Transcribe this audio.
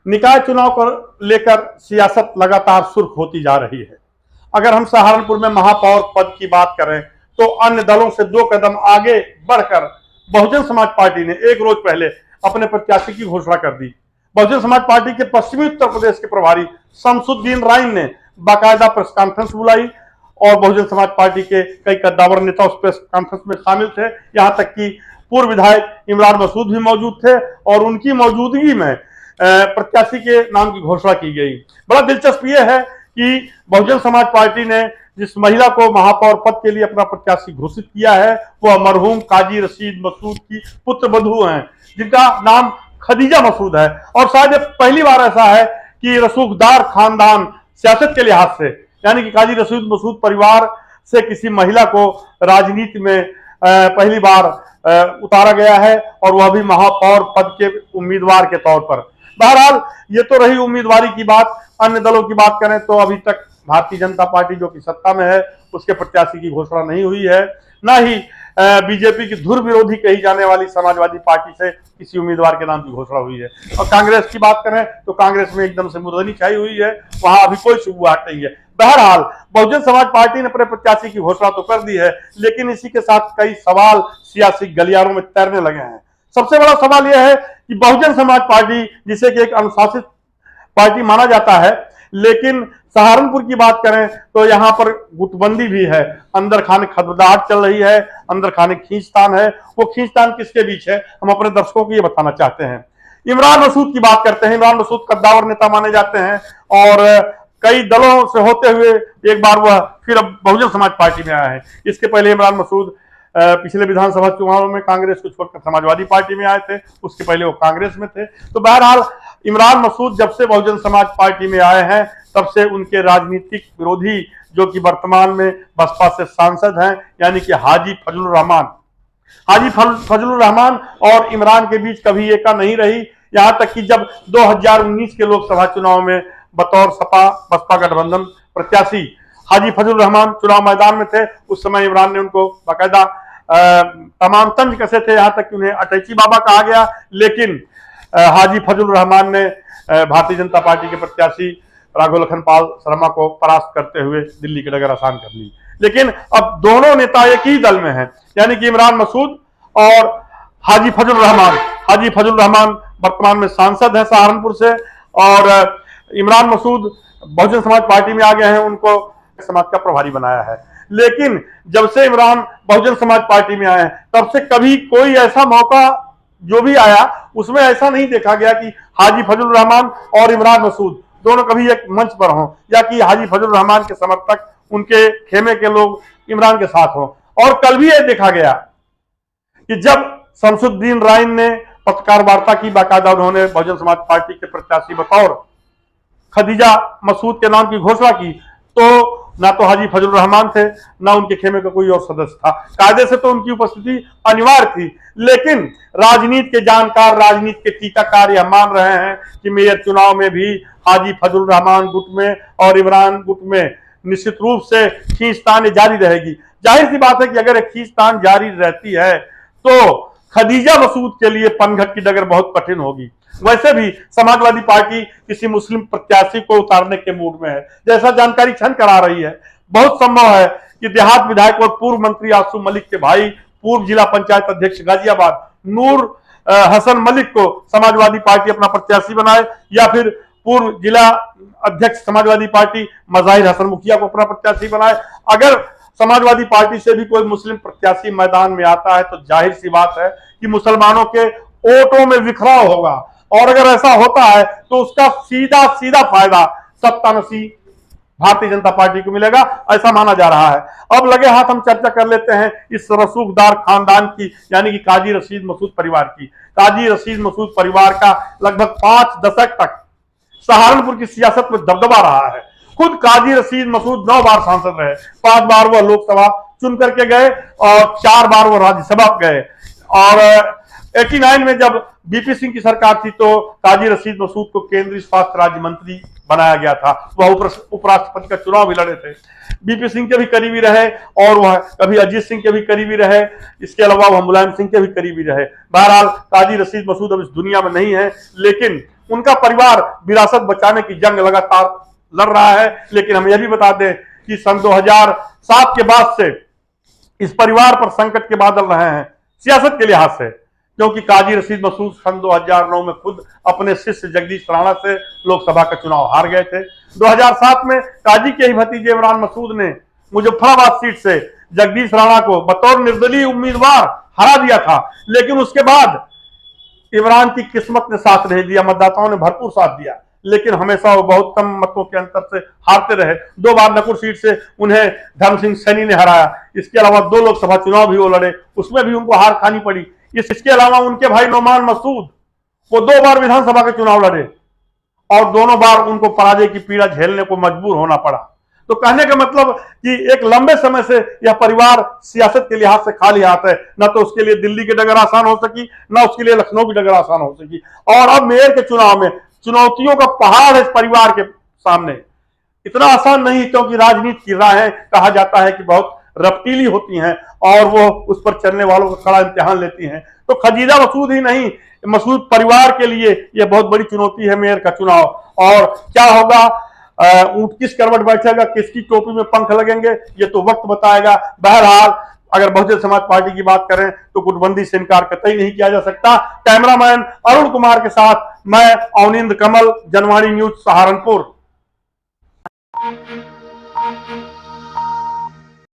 निकाय चुनाव को लेकर सियासत लगातार सुर्ख होती जा रही है। अगर हम सहारनपुर में महापौर पद की बात करें तो अन्य दलों से 2 कदम आगे बढ़कर बहुजन समाज पार्टी ने एक रोज पहले अपने प्रत्याशी की घोषणा कर दी। बहुजन समाज पार्टी के पश्चिमी उत्तर प्रदेश के प्रभारी शमसुद्दीन राइन ने बाकायदा प्रेस कॉन्फ्रेंस बुलाई और बहुजन समाज पार्टी के कई कद्दावर नेता उस प्रेस कॉन्फ्रेंस में शामिल थे। यहां तक कि पूर्व विधायक इमरान मसूद भी मौजूद थे और उनकी मौजूदगी में प्रत्याशी के नाम की घोषणा की गई। बड़ा दिलचस्प यह है कि बहुजन समाज पार्टी ने जिस महिला को महापौर पद के लिए अपना प्रत्याशी घोषित किया है वह मरहूम काजी रशीद मसूद की पुत्र वधू हैं, जिनका नाम खदीजा मसूद है। और शायद पहली बार ऐसा है कि रसूखदार खानदान सियासत के लिहाज से, यानी कि काजी रशीद मसूद परिवार से किसी महिला को राजनीति में पहली बार उतारा गया है और वह भी महापौर पद के उम्मीदवार के तौर पर। बहरहाल ये तो रही उम्मीदवारी की बात। अन्य दलों की बात करें तो अभी तक भारतीय जनता पार्टी जो कि सत्ता में है उसके प्रत्याशी की घोषणा नहीं हुई है, ना ही बीजेपी की धुर विरोधी कही जाने वाली समाजवादी पार्टी से किसी उम्मीदवार के नाम की घोषणा हुई है। और कांग्रेस की बात करें तो कांग्रेस में एकदम से मुर्दनी छाई हुई है, वहां अभी कोई शुरुआत नहीं है। बहरहाल बहुजन समाज पार्टी ने अपने प्रत्याशी की घोषणा तो कर दी है, लेकिन इसी के साथ कई सवाल सियासी गलियारों में तैरने लगे हैं। सबसे बड़ा सवाल यह है कि बहुजन समाज पार्टी, जिसे कि एक अनुशासित पार्टी माना जाता है, लेकिन सहारनपुर की बात करें तो यहां पर गुटबंदी भी है, अंदर खाने खदबदाहट चल रही है, अंदर खाने खींचतान है। वो खींचतान किसके बीच है, हम अपने दर्शकों को ये बताना चाहते हैं। इमरान मसूद की बात करते हैं। इमरान मसूद कद्दावर नेता माने जाते हैं और कई दलों से होते हुए एक बार वह फिर अब बहुजन समाज पार्टी में आया है। इसके पहले इमरान मसूद पिछले विधानसभा चुनाव में कांग्रेस को छोड़कर समाजवादी पार्टी में आए थे, उसके पहले वो कांग्रेस में थे। तो बहरहाल इमरान मसूद जब से बहुजन समाज पार्टी में आए हैं तब से उनके राजनीतिक विरोधी, जो कि वर्तमान में बसपा से सांसद हैं, यानी कि हाजी फजलुर रहमान और इमरान के बीच कभी एका नहीं रही। यहां तक कि जब 2019 के लोकसभा चुनाव में बतौर सपा बसपा गठबंधन प्रत्याशी हाजी फजलुर रहमान चुनाव मैदान में थे, उस समय इमरान ने उनको बाकायदा तमाम तंज कसे थे, यहां तक कि उन्हें अटैची बाबा कहा गया। लेकिन हाजी फजलुर रहमान ने भारतीय जनता पार्टी के प्रत्याशी राघव लखन पाल शर्मा को परास्त करते हुए दिल्ली की डगर आसान कर ली। लेकिन अब दोनों नेता एक ही दल में हैं, यानी कि इमरान मसूद और हाजी फजलुर रहमान। हाजी फजलुर रहमान वर्तमान में सांसद है सहारनपुर से और इमरान मसूद बहुजन समाज पार्टी में आ गए हैं, उनको समाज का प्रभारी बनाया है। लेकिन जब से इमरान बहुजन समाज पार्टी में आए हैं तब से कभी कोई ऐसा मौका जो भी आया उसमें ऐसा नहीं देखा गया कि हाजी फजलुर रहमान और इमरान मसूद दोनों कभी एक मंच पर हों, या कि हाजी फजलुर रहमान के समर्थक, उनके खेमे के लोग इमरान के साथ हों। और कल भी यह देखा गया कि जब शमसुद्दीन राइन ने पत्रकार वार्ता की, बाकायदा उन्होंने बहुजन समाज पार्टी के प्रत्याशी बतौर खदीजा मसूद के नाम की घोषणा की, तो ना तो हाजी फजलुर रहमान थे, ना उनके खेमे का कोई और सदस्य था। कायदे से तो उनकी उपस्थिति अनिवार्य थी, लेकिन राजनीति के जानकार, राजनीति के टीकाकार यह मान रहे हैं कि मेयर चुनाव में भी हाजी फजलुर रहमान गुट में और इमरान गुट में निश्चित रूप से खींचतान जारी रहेगी। जाहिर सी बात है कि अगर खींचतान जारी रहती है तो खदीजा मसूद के लिए पनघट की डगर बहुत कठिन होगी। वैसे भी समाजवादी पार्टी किसी मुस्लिम प्रत्याशी को उतारने के मूड में है, जैसा जानकारी छन करा रही है। बहुत संभव है कि देहात विधायक और पूर्व मंत्री आसू मलिक के भाई, पूर्व जिला पंचायत अध्यक्ष गाजियाबाद नूर हसन मलिक को समाजवादी पार्टी अपना प्रत्याशी बनाए, या फिर पूर्व जिला अध्यक्ष समाजवादी पार्टी मज़ाहिर हसन मुखिया को अपना प्रत्याशी बनाए। अगर समाजवादी पार्टी से भी कोई मुस्लिम प्रत्याशी मैदान में आता है तो जाहिर सी बात है कि मुसलमानों के वोटों में बिखराव होगा, और अगर ऐसा होता है तो उसका सीधा सीधा फायदा सत्तानशी भारतीय जनता पार्टी को मिलेगा, ऐसा माना जा रहा है। अब लगे हाथ हम चर्चा कर लेते हैं इस रसूखदार खानदान की, यानी कि काजी रशीद मसूद परिवार की। काजी रशीद मसूद परिवार का लगभग 5 दशक तक सहारनपुर की सियासत में दबदबा रहा है। खुद काजी रशीद मसूद 9 बार सांसद रहे, 5 बार वह लोकसभा चुन करके गए और 4 बार वह राज्यसभा गए। और 89 में जब बीपी सिंह की सरकार थी तो काजी रशीद मसूद को केंद्रीय स्वास्थ्य राज्य मंत्री बनाया गया था। वह उपराष्ट्रपति का चुनाव भी लड़े थे, बीपी सिंह के भी करीबी रहे और वह कभी अजीत सिंह के भी करीबी रहे, इसके अलावा वह मुलायम सिंह के भी करीबी रहे। बहरहाल काजी रशीद मसूद अब इस दुनिया में नहीं है, लेकिन उनका परिवार विरासत बचाने की जंग लगातार लड़ रहा है। लेकिन हम यह भी बता दें कि सन 2007 के बाद से इस परिवार पर संकट के बादल रहे हैं सियासत के लिहाज से, क्योंकि काजी रशीद मसूद सन 2009 में खुद अपने शिष्य जगदीश राणा से लोकसभा का चुनाव हार गए थे। 2007 में काजी के ही भतीजे इमरान मसूद ने मुजफ्फराबाद सीट से जगदीश राणा को बतौर निर्दलीय उम्मीदवार हरा दिया था, लेकिन उसके बाद इमरान की किस्मत ने साथ नहीं दिया, मतदाताओं ने भरपूर साथ दिया, लेकिन हमेशा वो बहुत कम मतों के अंतर से हारते रहे। 2 बार नकुर सीट से उन्हें धर्म सिंह सैनी ने हराया। इसके अलावा 2 लोकसभा चुनाव भी वो लड़े, उसमें भी उनको हार खानी पड़ी। इसके अलावा उनके भाई नौमान मसूद वो 2 बार विधानसभा के चुनाव लड़े और दोनों बार उनको पराजय की पीड़ा झेलने को मजबूर होना पड़ा। तो कहने का मतलब कि एक लंबे समय से यह परिवार सियासत के लिहाज से खाली हाथ है। न तो उसके लिए दिल्ली की डगर आसान हो सकी, न उसके लिए लखनऊ की डगर आसान हो सकी, और अब मेयर के चुनाव में चुनौतियों का पहाड़ है इस परिवार के सामने। इतना आसान नहीं, क्योंकि राजनीति की राहें कहा जाता है कि बहुत रफ्तीली होती हैं और वो उस पर चलने वालों का कड़ा इम्तिहान लेती हैं। तो खदीजा मसूद ही नहीं, मसूद परिवार के लिए यह बहुत बड़ी चुनौती है मेयर का चुनाव। और क्या होगा, ऊंट किस करवट बैठेगा, किसकी टोपी में पंख लगेंगे, ये तो वक्त बताएगा। बहरहाल अगर बहुजन समाज पार्टी की बात करें तो गुटबंदी से इनकार कतई नहीं किया जा सकता। कैमरामैन अरुण कुमार के साथ मैं अवनिंद कमल, जनवाणी न्यूज सहारनपुर।